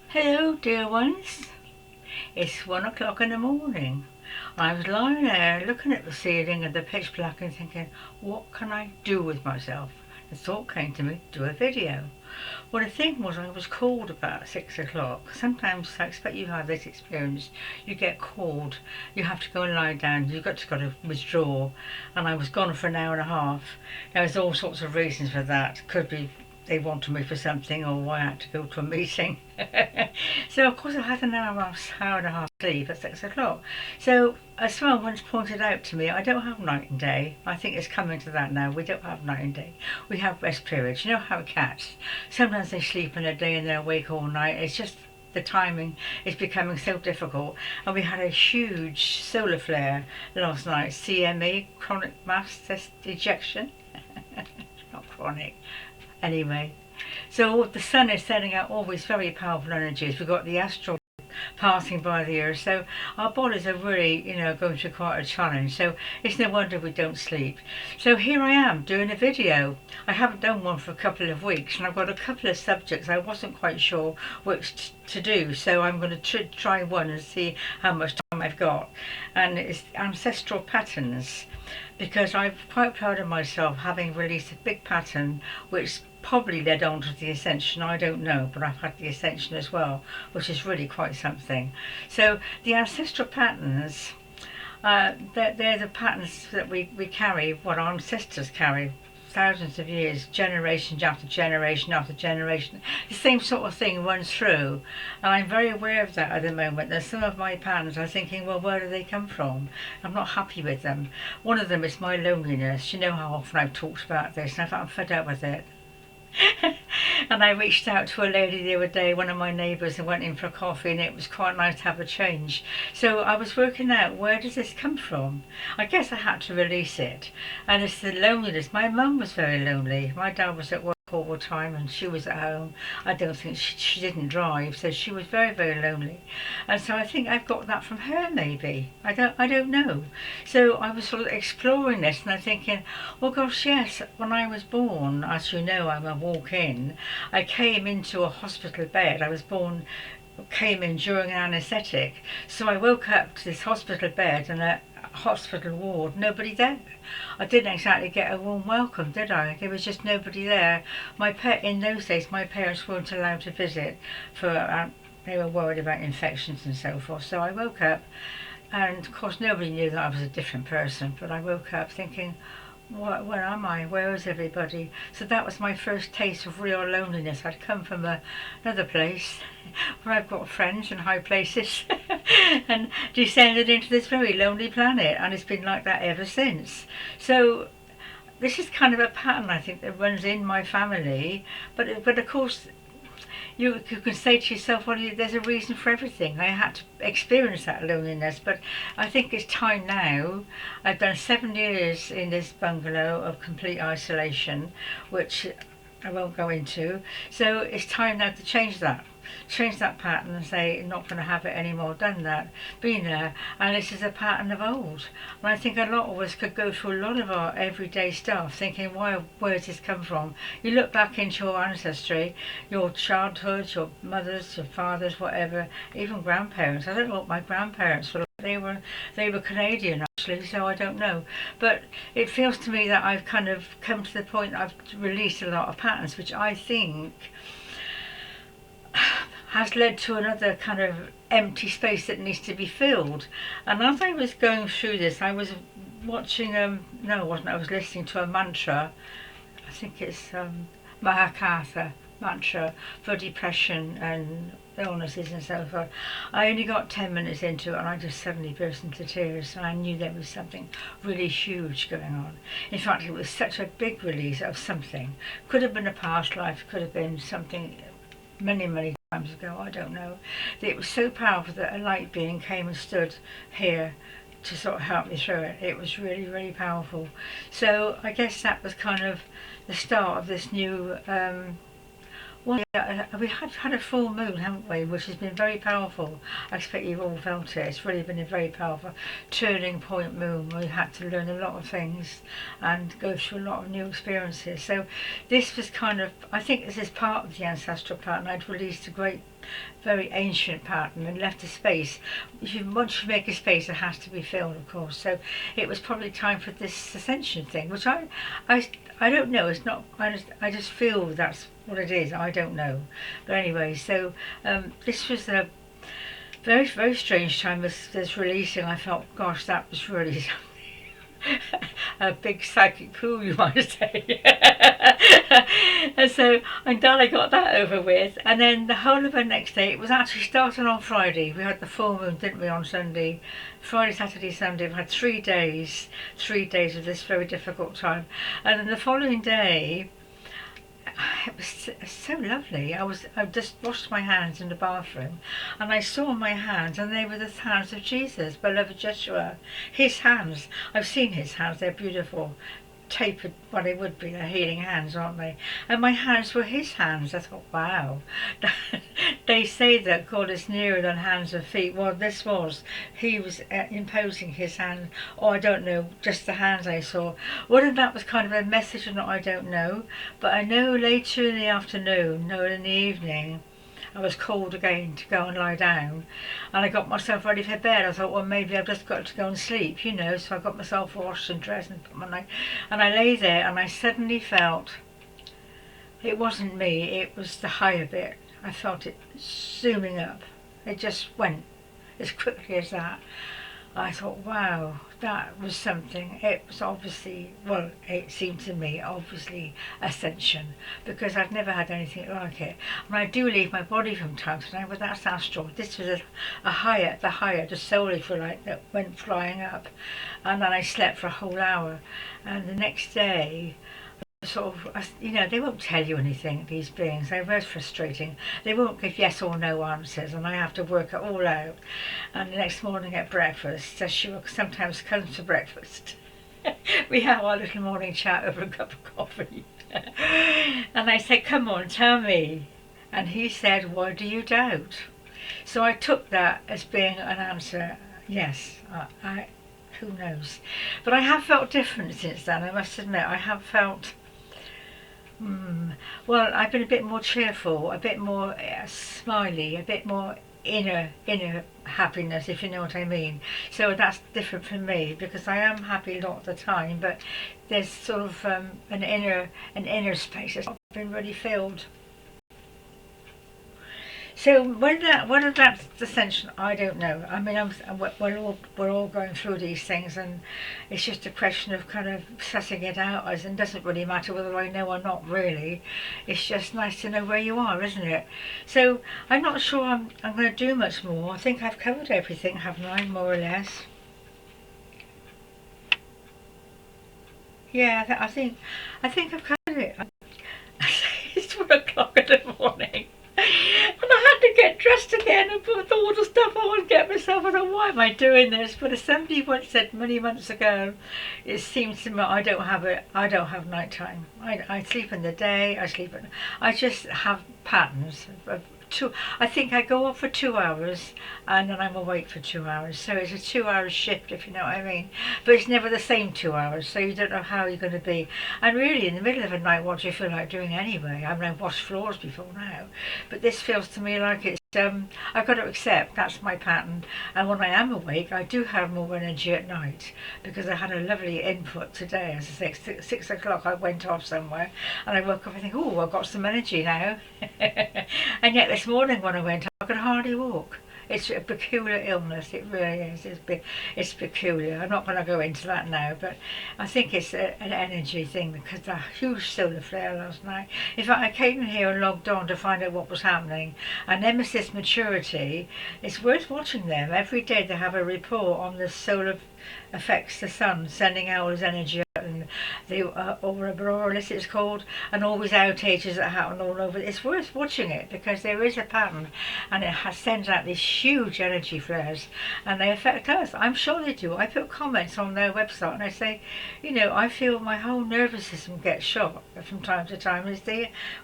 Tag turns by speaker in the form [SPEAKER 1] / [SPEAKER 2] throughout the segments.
[SPEAKER 1] Hello, dear ones. It's 1 o'clock in the morning. I was lying there looking at the ceiling and the pitch black and thinking, what can I do with myself? The thought came to me, do a video. Well, the thing was, I was called about 6 o'clock. Sometimes, I expect you have this experience, you get called, you have to go and lie down, you've got to withdraw, and I was gone for an hour and a half. There's all sorts of reasons for that. Could be they wanted me for something, or I had to go to a meeting. So of course I had an hour and a half sleep at 6 o'clock. So as someone once pointed out to me, I don't have night and day. I think it's coming to that now. We don't have night and day. We have rest periods. You know how cats, sometimes they sleep in the day and they're awake all night. It's just the timing is becoming so difficult. And we had a huge solar flare last night. C.M.E, Coronal Mass Ejection. Not chronic. Anyway, so the sun is sending out all these very powerful energies. We've got the astral passing by the earth, so our bodies are really, going through quite a challenge. So it's no wonder we don't sleep. So here I am doing a video. I haven't done one for a couple of weeks, and I've got a couple of subjects I wasn't quite sure which to do. So I'm going to try one and see how much time I've got. And it's ancestral patterns, because I'm quite proud of myself having released a big pattern which probably led on to the Ascension. I don't know, but I've had the Ascension as well, which is really quite something. So the ancestral patterns, they're the patterns that we carry, what our ancestors carry, thousands of years, generation after generation after generation. The same sort of thing runs through, and I'm very aware of that at the moment. There's some of my patterns I'm thinking, well, where do they come from? I'm not happy with them. One of them is my loneliness. You know how often I've talked about this, and I'm fed up with it. And I reached out to a lady the other day, one of my neighbours, and went in for a coffee, and it was quite nice to have a change. So I was working out, where does this come from? I guess I had to release it. And it's the loneliness. My mum was very lonely. My dad was at work all the time and she was at home. I don't think she didn't drive, so she was very, very lonely. And so I think I've got that from her, maybe. I don't know. So I was sort of exploring this, and I'm thinking, well, gosh, yes, when I was born, as you know, I'm a walk-in. I came into a hospital bed. Came in during an anaesthetic. So I woke up to this hospital bed and a hospital ward, nobody there. I didn't exactly get a warm welcome, did I? There was just nobody there. In those days, my parents weren't allowed to visit they were worried about infections and so forth. So I woke up, and of course nobody knew that I was a different person, but I woke up thinking, where am I? Where is everybody? So that was my first taste of real loneliness. I'd come from another place where I've got friends in high places and descended into this very lonely planet, and it's been like that ever since. So this is kind of a pattern, I think, that runs in my family, but of course you can say to yourself, well, there's a reason for everything. I had to experience that loneliness, but I think it's time now. I've done 7 years in this bungalow of complete isolation, which I won't go into. So it's time now to change that pattern and say, not going to have it anymore. Done that, been there, and this is a pattern of old. And I think a lot of us could go through a lot of our everyday stuff thinking, where's this come from? You look back into your ancestry, your childhood, your mothers, your fathers, whatever, even grandparents. I don't know what my grandparents were. They were Canadian actually, so I don't know. But it feels to me that I've kind of come to the point I've released a lot of patterns, which I think has led to another kind of empty space that needs to be filled. And as I was going through this, I was watching, no, it wasn't, I was listening to a mantra. I think it's Mahakatha mantra for depression and illnesses and so forth. I only got 10 minutes into it and I just suddenly burst into tears, and I knew there was something really huge going on. In fact, it was such a big release of something. Could have been a past life, could have been something many, many times ago, I don't know. It was so powerful that a light being came and stood here to sort of help me through it. It was really, really powerful. So I guess that was kind of the start of this new Well, yeah, we have had a full moon, haven't we, which has been very powerful. I expect you've all felt it. It's really been a very powerful turning point moon where we had to learn a lot of things and go through a lot of new experiences. So this was kind of, I think this is part of the ancestral pattern. I'd released a great, very ancient pattern and left a space. Once you make a space, it has to be filled, of course. So it was probably time for this ascension thing, which I don't know. It's not. I just feel that's what it is. I don't know. But anyway, so this was a very, very strange time. This releasing, I felt, gosh, that was really a big psychic poo, you might say. And so I'm glad I got that over with. And then the whole of the next day, it was actually starting on Friday. We had the full moon, didn't we, on Sunday? Friday, Saturday, Sunday. We had 3 days of this very difficult time. And then the following day, it was so lovely. I just washed my hands in the bathroom and I saw my hands, and they were the hands of Jesus, beloved Joshua. His hands. I've seen his hands. They're beautiful. Tapered, well, they would be, they're healing hands, aren't they? And my hands were his hands. I thought, wow. They say that God is nearer than hands and feet. Well, this was, he was imposing his hand, or I don't know, just the hands I saw. Whether that was kind of a message or not, I don't know. But I know later in the afternoon, or in the evening, I was called again to go and lie down, and I got myself ready for bed. I thought, well, maybe I've just got to go and sleep, you know. So I got myself washed and dressed and put my night, and I lay there, and I suddenly felt it wasn't me, it was the higher bit. I felt it zooming up. It just went as quickly as that. I thought, wow, that was something. It was obviously, well, it seemed to me, obviously Ascension, because I've never had anything like it. And I do leave my body from time to time, but that's astral. This was the higher, the soul, if you like, that went flying up. And then I slept for a whole hour. And the next day, sort of, you know, they won't tell you anything, these beings. They're very frustrating. They won't give yes or no answers, and I have to work it all out. And the next morning at breakfast, as she sometimes comes to breakfast, we have our little morning chat over a cup of coffee. And I said, come on, tell me. And he said, why do you doubt? So I took that as being an answer. Yes, who knows? But I have felt different since then, I must admit. I have felt, well, I've been a bit more cheerful, a bit more smiley, a bit more inner happiness, if you know what I mean. So that's different for me, because I am happy a lot of the time, but there's sort of an inner space that's not been really filled. So whether that's Ascension, I don't know. I mean, we're all going through these things, and it's just a question of kind of sussing it out. As it doesn't really matter whether I know or not, really. It's just nice to know where you are, isn't it? So I'm not sure I'm going to do much more. I think I've covered everything, haven't I, more or less? Yeah, I think I've covered it. It's 1 o'clock in the morning. And I had to get dressed again and put all the stuff on and get myself. I thought, why am I doing this? But as somebody once said many months ago, it seems to me I don't have night time. I sleep in the day. I just have patterns of I think I go off for 2 hours and then I'm awake for 2 hours. So it's a 2 hour shift, if you know what I mean. But it's never the same 2 hours, so you don't know how you're going to be. And really, in the middle of the night, what do you feel like doing anyway? I mean, I've washed floors before now, but this feels to me like it's I've got to accept that's my pattern. And when I am awake, I do have more energy at night, because I had a lovely input today. As I say, 6 o'clock I went off somewhere, and I woke up and think, oh, I've got some energy now. And yet this morning when I went up, I could hardly walk. It's a peculiar illness, it really is. It's peculiar. I'm not going to go into that now, but I think it's an energy thing, because a huge solar flare last night. In fact, I came in here and logged on to find out what was happening. And Nemesis Maturity, it's worth watching them. Every day they have a report on the solar affects the sun, sending out all his energy out, and the aurora borealis it's called, and all these outages that happen all over. It's worth watching it because there is a pattern, and it sends out these huge energy flares, and they affect us. I'm sure they do. I put comments on their website and I say, you know, I feel my whole nervous system gets shot from time to time. It's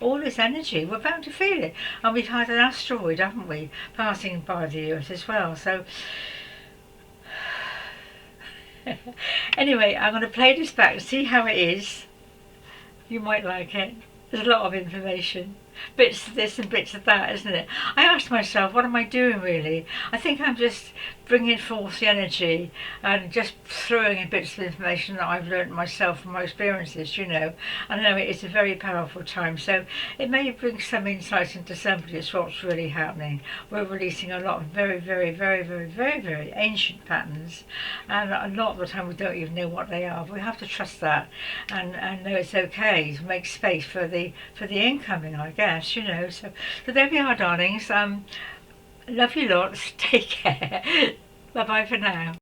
[SPEAKER 1] all this energy. We're bound to feel it, and we've had an asteroid, haven't we, passing by the Earth as well. So anyway, I'm going to play this back and see how it is. You might like it. There's a lot of information. Bits of this and bits of that, isn't it? I asked myself, what am I doing really? I think I'm just bringing forth the energy and just throwing in bits of information that I've learned myself from my experiences, you know. I know it is a very powerful time, so it may bring some insight into somebody as to what's really happening. We're releasing a lot of very, very, very, very, very, very ancient patterns, and a lot of the time we don't even know what they are. But we have to trust that and know it's okay to make space for the incoming, I guess, you know. So there we are, darlings. Love you lots. Take care. Bye bye for now.